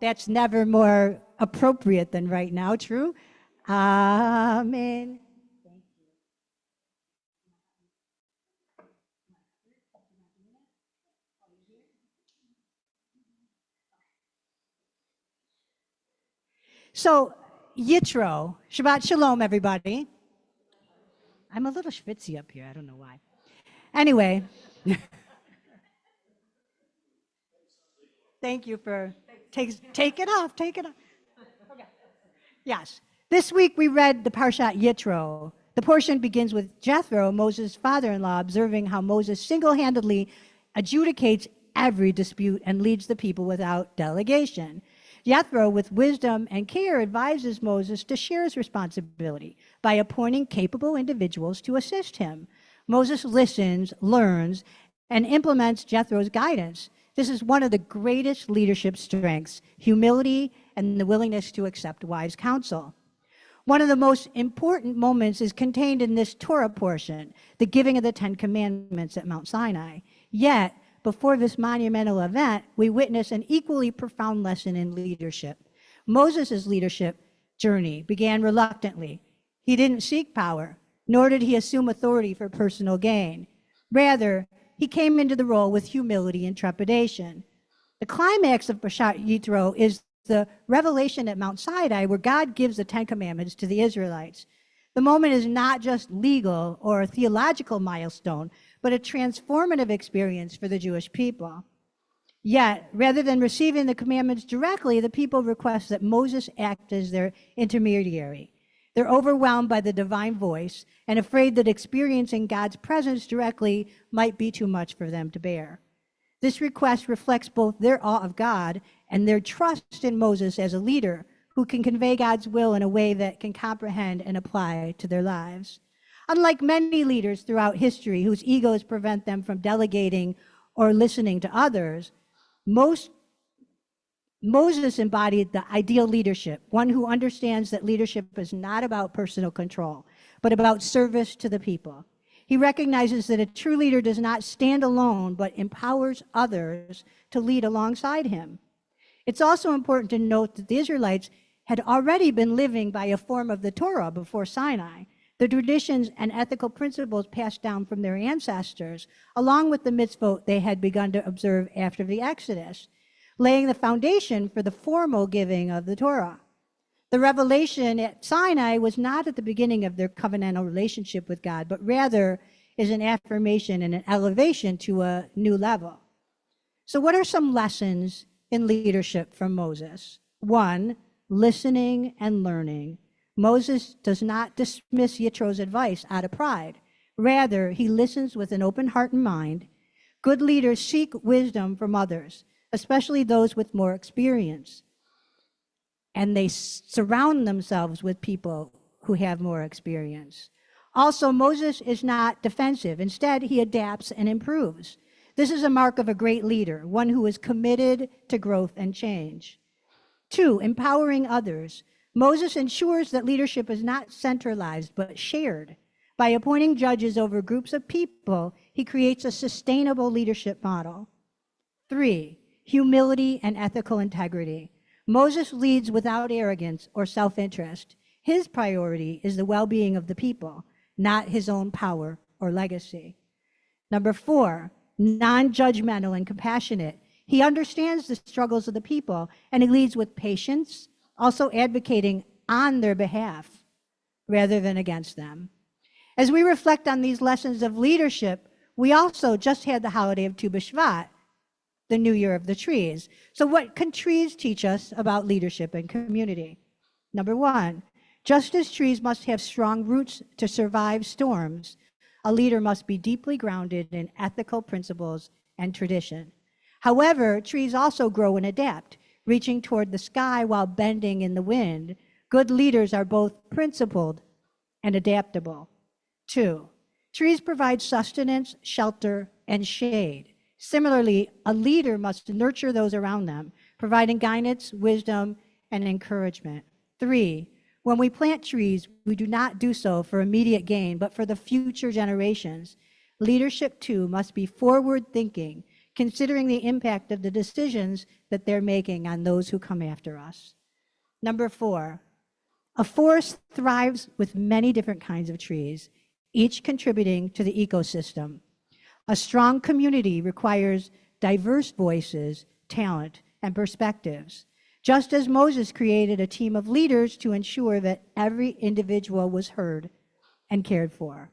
That's never more appropriate than right now, true? Amen. So, Yitro, Shabbat Shalom, everybody. I'm a little schwitzy up here, I don't know why. Anyway, thank you for, take it off. Okay. Yes, this week we read the Parshat Yitro. The portion begins with Jethro, Moses' father-in-law, observing how Moses single-handedly adjudicates every dispute and leads the people without delegation. Jethro, with wisdom and care, advises Moses to share his responsibility by appointing capable individuals to assist him. Moses listens, learns, and implements Jethro's guidance. This is one of the greatest leadership strengths, humility and the willingness to accept wise counsel. One of the most important moments is contained in this Torah portion, the giving of the Ten Commandments at Mount Sinai. Yet, before this monumental event, we witness an equally profound lesson in leadership. Moses' leadership journey began reluctantly. He didn't seek power, nor did he assume authority for personal gain. Rather, he came into the role with humility and trepidation. The climax of Parshat Yitro is the revelation at Mount Sinai, where God gives the Ten Commandments to the Israelites. The moment is not just legal or a theological milestone, but a transformative experience for the Jewish people. Yet, rather than receiving the commandments directly, the people request that Moses act as their intermediary. They're overwhelmed by the divine voice and afraid that experiencing God's presence directly might be too much for them to bear. This request reflects both their awe of God and their trust in Moses as a leader who can convey God's will in a way that can comprehend and apply to their lives. Unlike many leaders throughout history whose egos prevent them from delegating or listening to others, Moses embodied the ideal leadership, one who understands that leadership is not about personal control, but about service to the people. He recognizes that a true leader does not stand alone, but empowers others to lead alongside him. It's also important to note that the Israelites had already been living by a form of the Torah before Sinai, the traditions and ethical principles passed down from their ancestors, along with the mitzvot they had begun to observe after the Exodus, laying the foundation for the formal giving of the Torah. The revelation at Sinai was not at the beginning of their covenantal relationship with God, but rather is an affirmation and an elevation to a new level. So what are some lessons in leadership from Moses? 1, listening and learning. Moses does not dismiss Yitro's advice out of pride. Rather, he listens with an open heart and mind. Good leaders seek wisdom from others, especially those with more experience. And they surround themselves with people who have more experience. Also, Moses is not defensive. Instead, he adapts and improves. This is a mark of a great leader, one who is committed to growth and change. 2, empowering others. Moses ensures that leadership is not centralized, but shared. By appointing judges over groups of people, he creates a sustainable leadership model. 3, humility and ethical integrity. Moses leads without arrogance or self-interest. His priority is the well-being of the people, not his own power or legacy. Number 4, non-judgmental and compassionate. He understands the struggles of the people, and he leads with patience, also advocating on their behalf rather than against them. As we reflect on these lessons of leadership, we also just had the holiday of Tu B'Shvat, the New Year of the trees. So what can trees teach us about leadership and community? Number one, just as trees must have strong roots to survive storms, a leader must be deeply grounded in ethical principles and tradition. However, trees also grow and adapt, reaching toward the sky while bending in the wind. Good leaders are both principled and adaptable. 2, trees provide sustenance, shelter, and shade. Similarly, a leader must nurture those around them, providing guidance, wisdom, and encouragement. 3, when we plant trees, we do not do so for immediate gain, but for the future generations. Leadership, too, must be forward-thinking, considering the impact of the decisions that they're making on those who come after us. Number 4, a forest thrives with many different kinds of trees, each contributing to the ecosystem. A strong community requires diverse voices, talent, and perspectives. Just as Moses created a team of leaders to ensure that every individual was heard and cared for.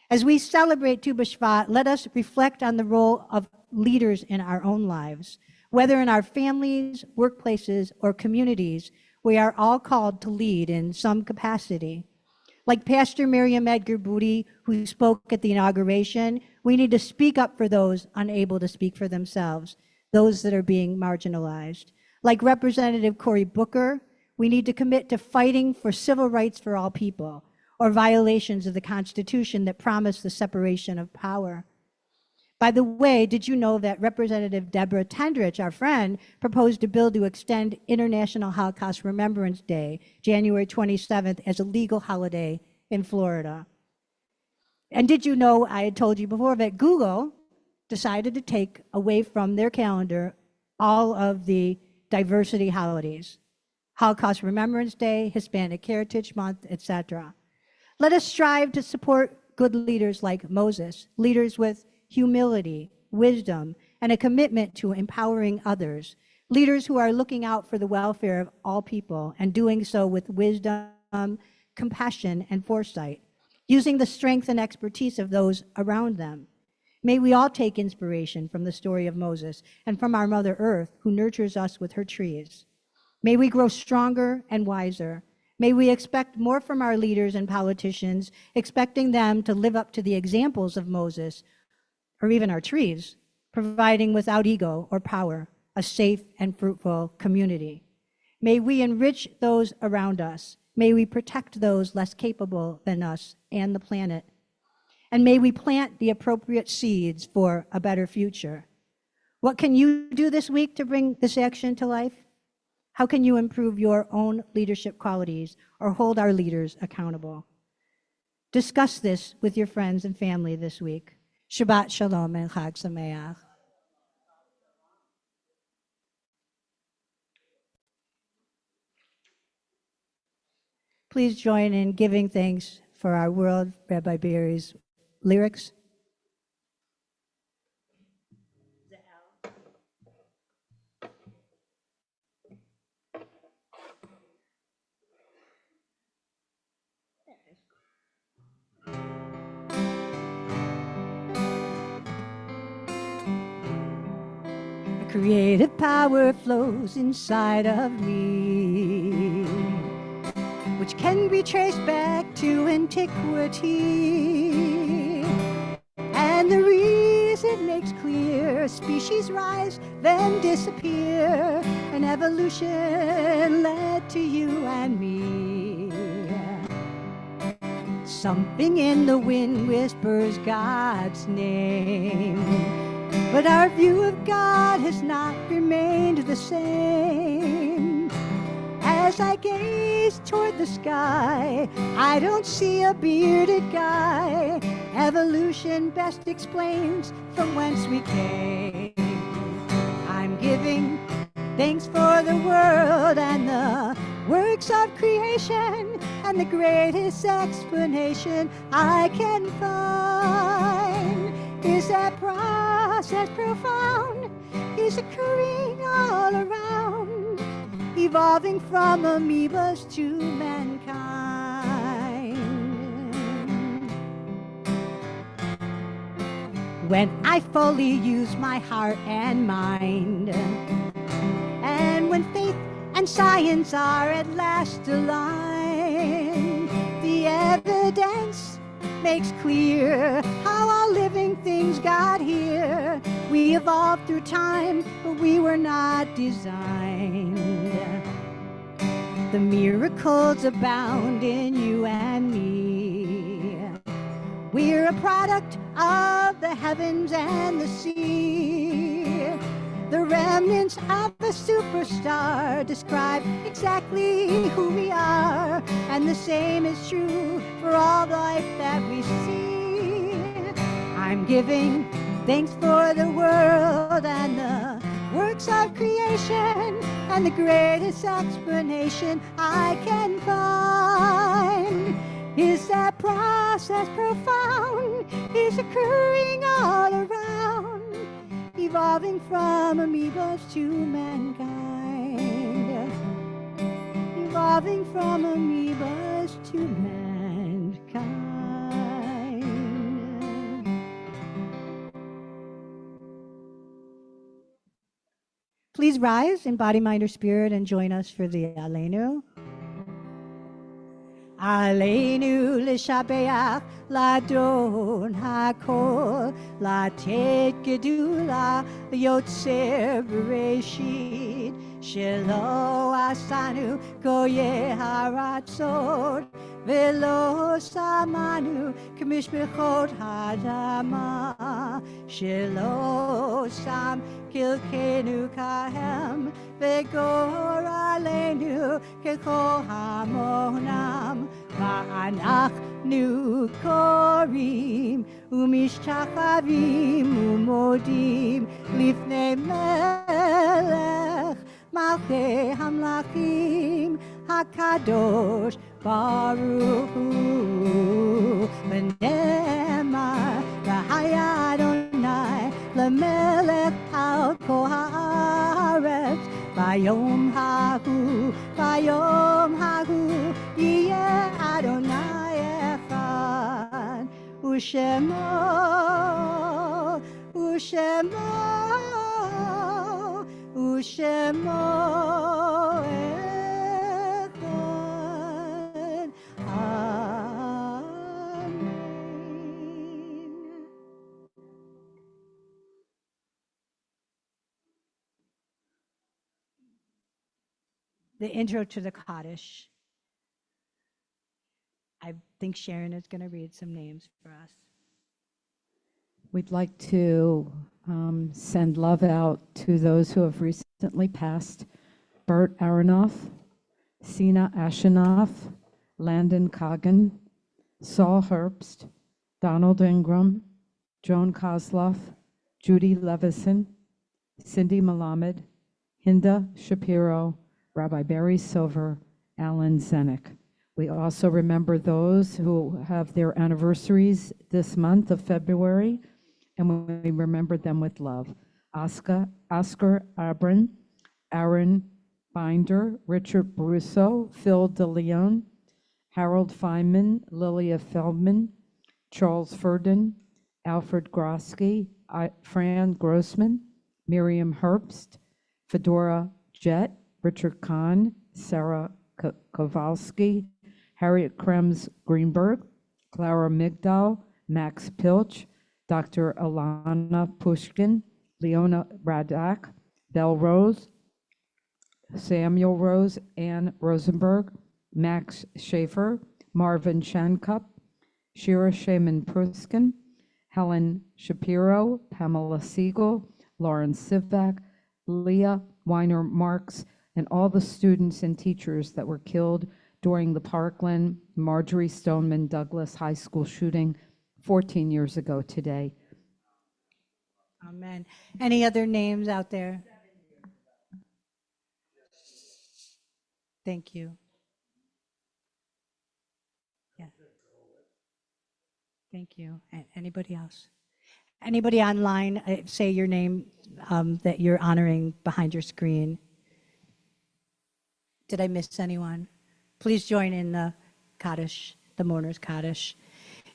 As we celebrate Tu B'Shvat, let us reflect on the role of leaders in our own lives. Whether in our families, workplaces, or communities, we are all called to lead in some capacity. Like Pastor Miriam Edgar Booty, who spoke at the inauguration, we need to speak up for those unable to speak for themselves, those that are being marginalized. Like Representative Cory Booker, we need to commit to fighting for civil rights for all people, or violations of the Constitution that promise the separation of power. By the way, did you know that Representative Deborah Tendrich, our friend, proposed a bill to extend International Holocaust Remembrance Day, January 27th, as a legal holiday in Florida? And did you know, I had told you before, that Google decided to take away from their calendar all of the diversity holidays, Holocaust Remembrance Day, Hispanic Heritage Month, etc. Let us strive to support good leaders like Moses, leaders with humility, wisdom, and a commitment to empowering others, leaders who are looking out for the welfare of all people and doing so with wisdom, compassion, and foresight, using the strength and expertise of those around them. May we all take inspiration from the story of Moses and from our Mother Earth, who nurtures us with her trees. May we grow stronger and wiser. May we expect more from our leaders and politicians, expecting them to live up to the examples of Moses, or even our trees, providing without ego or power a safe and fruitful community. May we enrich those around us. May we protect those less capable than us and the planet. And may we plant the appropriate seeds for a better future. What can you do this week to bring this action to life? How can you improve your own leadership qualities or hold our leaders accountable? Discuss this with your friends and family this week. Shabbat Shalom and Chag Sameach. Please join in giving thanks for our world, Rabbi Barry's lyrics. Creative power flows inside of me, which can be traced back to antiquity. And the reason makes clear: species rise, then disappear, and evolution led to you and me. Something in the wind whispers God's name, but our view of God has not remained the same. As I gaze toward the sky, I don't see a bearded guy. Evolution best explains from whence we came. I'm giving thanks for the world and the works of creation, and the greatest explanation I can find is that process profound is a occurring all around, evolving from amoebas to mankind. When I fully use my heart and mind, and when faith and science are at last aligned, the evidence makes clear how all living things got here. We evolved through time, but we were not designed. The miracles abound in you and me. We're a product of the heavens and the sea. The remnants of a superstar describe exactly who we are, and the same is true for all the life that we see. I'm giving thanks for the world and the works of creation, and the greatest explanation I can find is that process profound is occurring all around, evolving from amoebas to mankind, evolving from amoebas to mankind. Please rise in body, mind, or spirit and join us for the Aleinu. Aleinu l'shabeach l'adon hakol latet gedula yotzer bereshit shelo asanu goye haratzot velo samanu k'mishpechot hadama shelo sam kilkenu kahem v'gor aleinu kechol hamonam va'anachnu korim umishchachavim umodim lifnei melech malchei hamlachim hakadosh baruch hu v'nemar v'haya Adonai lemelech al kol haaretz Bayom hahu, yeh Adonai echad, u'shemo, u'shemo, u'shemo echad. Amen. The intro to the Kaddish. I think Sharon is going to read some names for us. We'd like to send love out to those who have recently passed: Bert Aronoff, Sina Ashenoff, Landon Coggin, Saul Herbst, Donald Ingram, Joan Kozloff, Judy Levison, Cindy Malamed, Hinda Shapiro, Rabbi Barry Silver, Alan Zenick. We also remember those who have their anniversaries this month of February, and we remember them with love. Oscar Abrin, Aaron Binder, Richard Brusso, Phil DeLeon, Harold Feynman, Lilia Feldman, Charles Ferdin, Alfred Grosky, Fran Grossman, Miriam Herbst, Fedora Jett, Richard Kahn, Sarah Kowalski, Harriet Krems Greenberg, Clara Migdal, Max Pilch, Dr. Alana Pushkin, Leona Radak, Belle Rose, Samuel Rose, Ann Rosenberg, Max Schaefer, Marvin Shankup, Shira Shaman Pruskin, Helen Shapiro, Pamela Siegel, Lauren Sivak, Leah Weiner Marks, and all the students and teachers that were killed during the Parkland Marjorie Stoneman Douglas High School shooting 14 years ago today. Amen. Any other names out there? Thank you. Yeah. Thank you. Anybody else? Anybody online, say your name that you're honoring behind your screen. Did I miss anyone? Please join in the Kaddish, the mourner's Kaddish.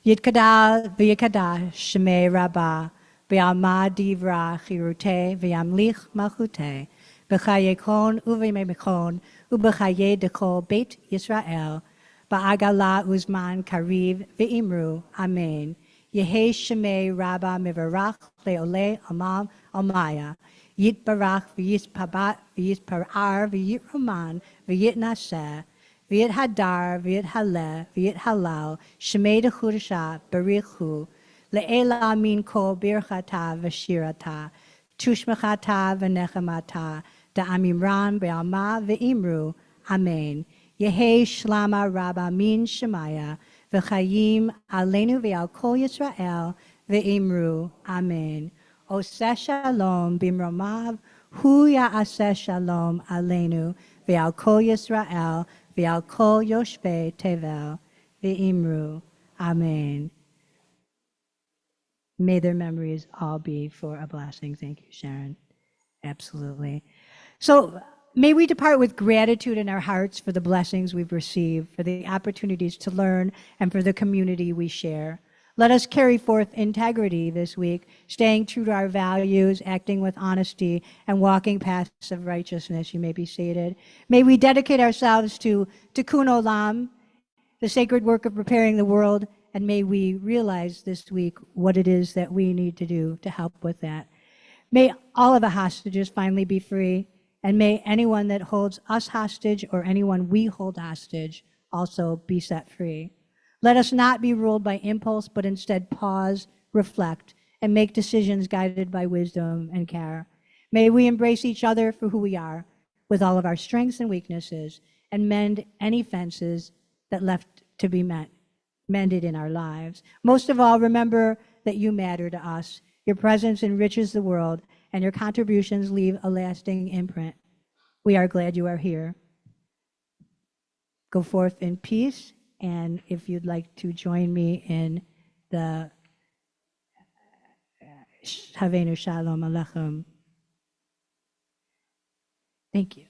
Yitkadal v'yikadash shemei rabbah v'yalma divra chirute v'yamlich malchute b'chayekon uv'yemechon u'b'chaye dechol beit Yisrael ba'agala uzman kariv v'imru amen. Yehe shemei rabbah mivarach le'ole amam almaya yitbarach v'yispabat v'yisparar v'yitroman v'yitnaseh V'yit hadar, v'yit haleh, v'yit halal, shemei dechudasha, barichu, le'ela min kol birchata v'shirata, tushmachata v'nechamata, da'amimran be'alma v'imru, amen. Yehe shlama rabba min shemaya, v'chayim aleinu v'al kol Yisrael, v'imru, amen. Oseh shalom bimromav, hu ya'aseh shalom aleinu, v'al kol Yisrael, V'al kol yoshvei tevel v'imru. Amen. May their memories all be for a blessing. Thank you, Sharon. Absolutely. So may we depart with gratitude in our hearts for the blessings we've received, for the opportunities to learn, and for the community we share. Let us carry forth integrity this week, staying true to our values, acting with honesty, and walking paths of righteousness. You may be seated. May we dedicate ourselves to Tikkun Olam, the sacred work of preparing the world, and may we realize this week what it is that we need to do to help with that. May all of the hostages finally be free, and may anyone that holds us hostage or anyone we hold hostage also be set free. Let us not be ruled by impulse, but instead pause, reflect, and make decisions guided by wisdom and care. May we embrace each other for who we are, with all of our strengths and weaknesses, and mend any fences that left to be mended in our lives. Most of all, remember that you matter to us. Your presence enriches the world, and your contributions leave a lasting imprint. We are glad you are here. Go forth in peace. And if you'd like to join me in the Havenu Shalom Aleichem. Thank you.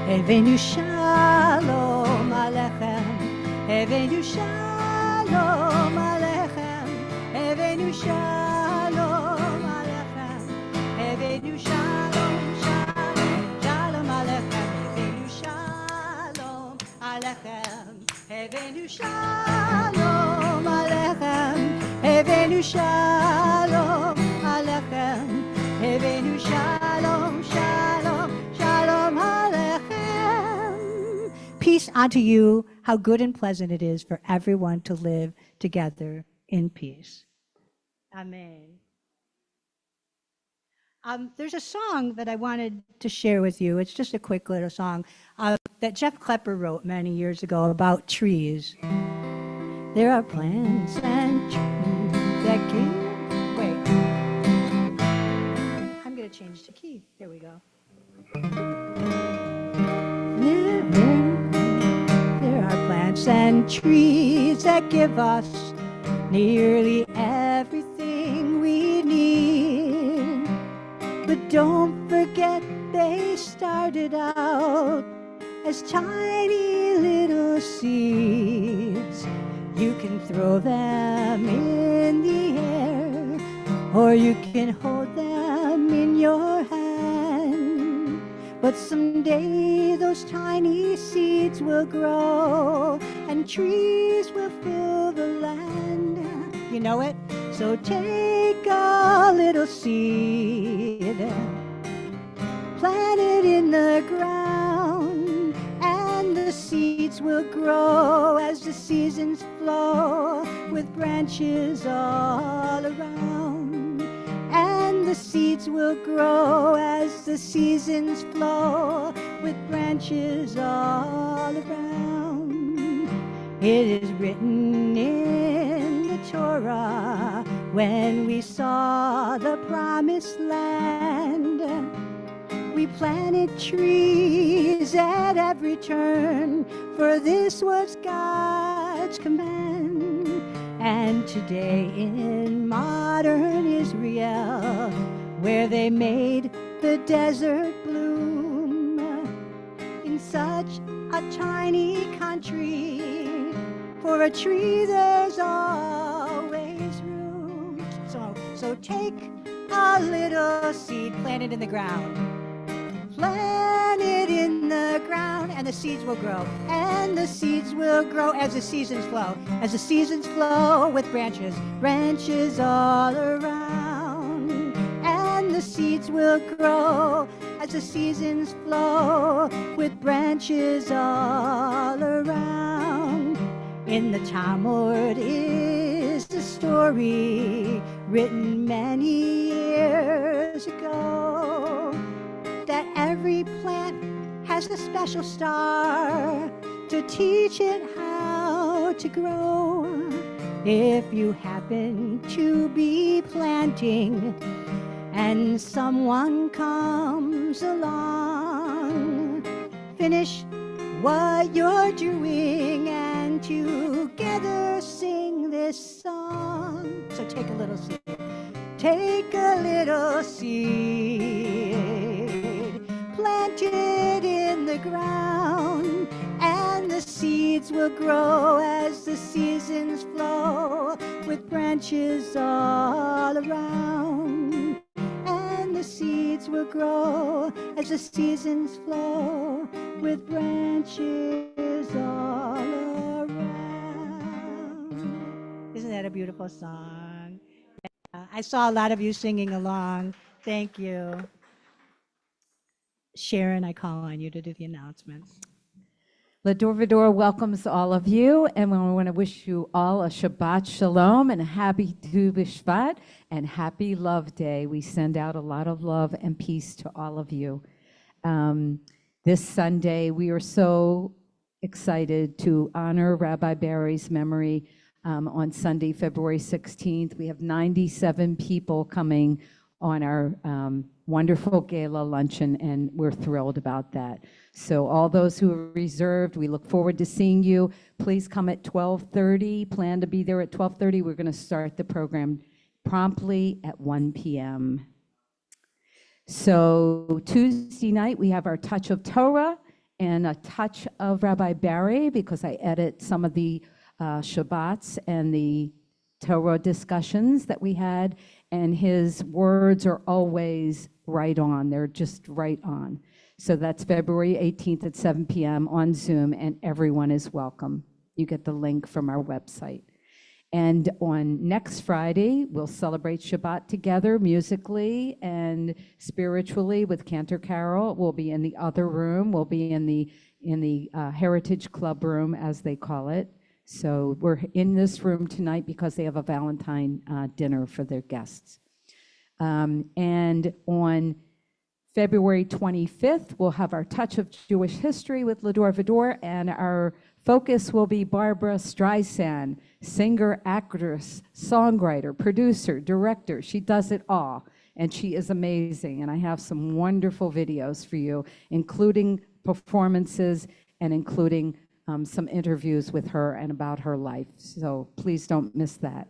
Havenu Shalom Aleichem. Havenu Shalom Aleichem. Havenu Shalom Aleichem, Havenu Shalom, Shalom, Shalom Aleichem, Havenu Shalom Aleichem, Havenu Shalom Aleichem, Havenu Shalom Aleichem, Havenu Shalom, Shalom, Shalom Aleichem. Peace unto you, how good and pleasant it is for everyone to live together in peace. Amen. There's a song that I wanted to share with you. It's just a quick little song that Jeff Klepper wrote many years ago about trees. There are plants and trees that give... Wait. I'm going to change the key. There we go. There are plants and trees that give us nearly everything we need. But don't forget they started out as tiny little seeds. You can throw them in the air, or you can hold them in your hand. But someday those tiny seeds will grow and trees will fill the land. You know it? So take a little seed, plant it in the ground, and the seeds will grow as the seasons flow with branches all around. And the seeds will grow as the seasons flow with branches all around. It is written in the Torah when we saw the promised land. We planted trees at every turn, for this was God's command. And today in modern Israel, where they made the desert bloom, in such a tiny country, for a tree there's always room. So take a little seed, plant it in the ground. Plant it in the ground, and the seeds will grow. And the seeds will grow as the seasons flow. As the seasons flow with branches, branches all around. And the seeds will grow as the seasons flow with branches all around. In the Talmud is the story written many years ago, that every plant has a special star to teach it how to grow. If you happen to be planting and someone comes along, finish what you're doing and together sing this song. So take a little seed. Take a little seed, plant it in the ground, and the seeds will grow as the seasons flow with branches all around. And the seeds will grow as the seasons flow with branches all around. Isn't that a beautiful song? I saw a lot of you singing along. Thank you. Sharon, I call on you to do the announcements. L'Dor Va-Dor welcomes all of you, and we want to wish you all a Shabbat Shalom and a happy Tu B'Shvat and happy Love Day. We send out a lot of love and peace to all of you. This Sunday, we are so excited to honor Rabbi Barry's memory on Sunday, February 16th. We have 97 people coming on our wonderful gala luncheon, and we're thrilled about that. So all those who are reserved, we look forward to seeing you. Please come at 12:30. Plan to be there at 12:30. We're going to start the program promptly at 1 p.m. So Tuesday night, we have our Touch of Torah and a touch of Rabbi Barry, because I edit some of the Shabbats and the Torah discussions that we had, and his words are always right on. They're just right on. So that's February 18th at 7 p.m. on Zoom, and everyone is welcome. You get the link from our website. And on next Friday, we'll celebrate Shabbat together musically and spiritually with Cantor Carol. We'll be in the other room. We'll be in the Heritage Club room, as they call it. So we're in this room tonight because they have a Valentine dinner for their guests. And on February 25th, we'll have our Touch of Jewish History with L'Dor Va-Dor, and our focus will be Barbara Streisand, singer, actress, songwriter, producer, director. She does it all, and she is amazing. And I have some wonderful videos for you, including performances and including some interviews with her and about her life. So please don't miss that.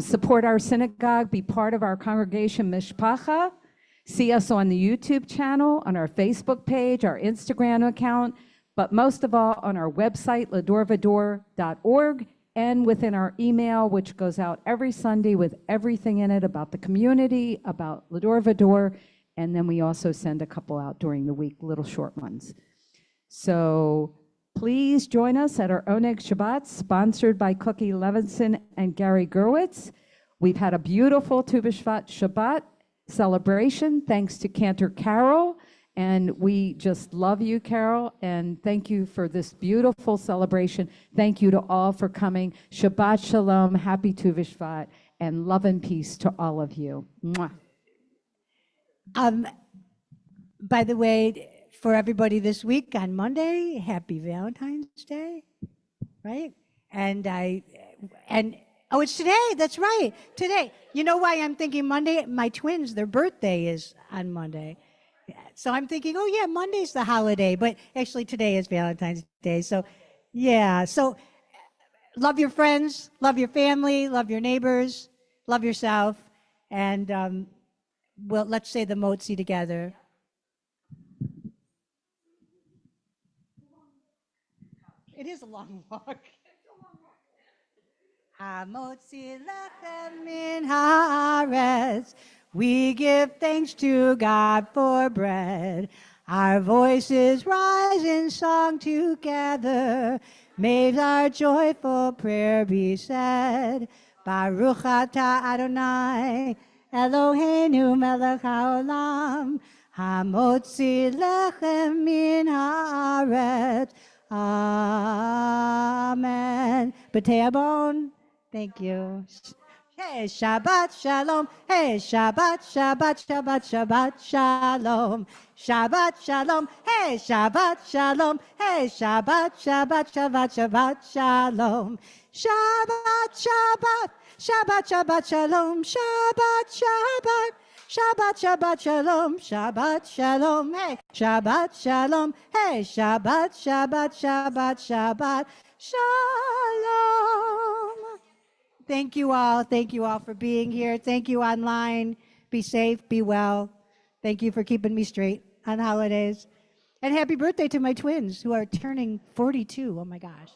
Support our synagogue, be part of our congregation Mishpacha. See us on the YouTube channel, on our Facebook page, our Instagram account, but most of all on our website, l'dorvador.org, and within our email, which goes out every Sunday with everything in it about the community, about L'Dor Va-Dor, and then we also send a couple out during the week, little short ones. So please join us at our Oneg Shabbat, sponsored by Cookie Levinson and Gary Gerwitz. We've had a beautiful Tu B'Shvat Shabbat celebration, thanks to Cantor Carol, and we just love you, Carol, and thank you for this beautiful celebration. Thank you to all for coming. Shabbat Shalom, happy Tu B'Shvat, and love and peace to all of you. Mwah. By the way, for everybody this week on Monday, happy Valentine's Day, right? And oh, it's today. That's right, today. You know why I'm thinking Monday? My twins, their birthday is on Monday. So I'm thinking, oh yeah, Monday's the holiday, but actually today is Valentine's Day. So yeah, so love your friends, love your family, love your neighbors, love yourself, and well, let's say the motzi together. It is a long walk. Hamotzi lechem min haaretz. We give thanks to God for bread. Our voices rise in song together. May our joyful prayer be said. Baruch atah Adonai, Eloheinu melech haolam. Hamotzi lechem min haaretz. Amen. B'tei Abon. Thank you. Hey, Shabbat Shalom. Hey, Shabbat, Shabbat, Shabbat, Shabbat Shalom. Shabbat Shalom. Hey, Shabbat Shalom. Hey, Shabbat, Shabbat, Shabbat, Shabbat Shalom. Shabbat, Shabbat, Shabbat, Shabbat Shalom. Shabbat, Shabbat. Shabbat, Shabbat, Shalom, Shabbat, Shalom, hey, Shabbat, Shalom, hey, Shabbat, Shabbat, Shabbat, Shabbat, Shalom. Thank you all for being here. Thank you online. Be safe, be well. Thank you for keeping me straight on holidays. And happy birthday to my twins who are turning 42. Oh my gosh.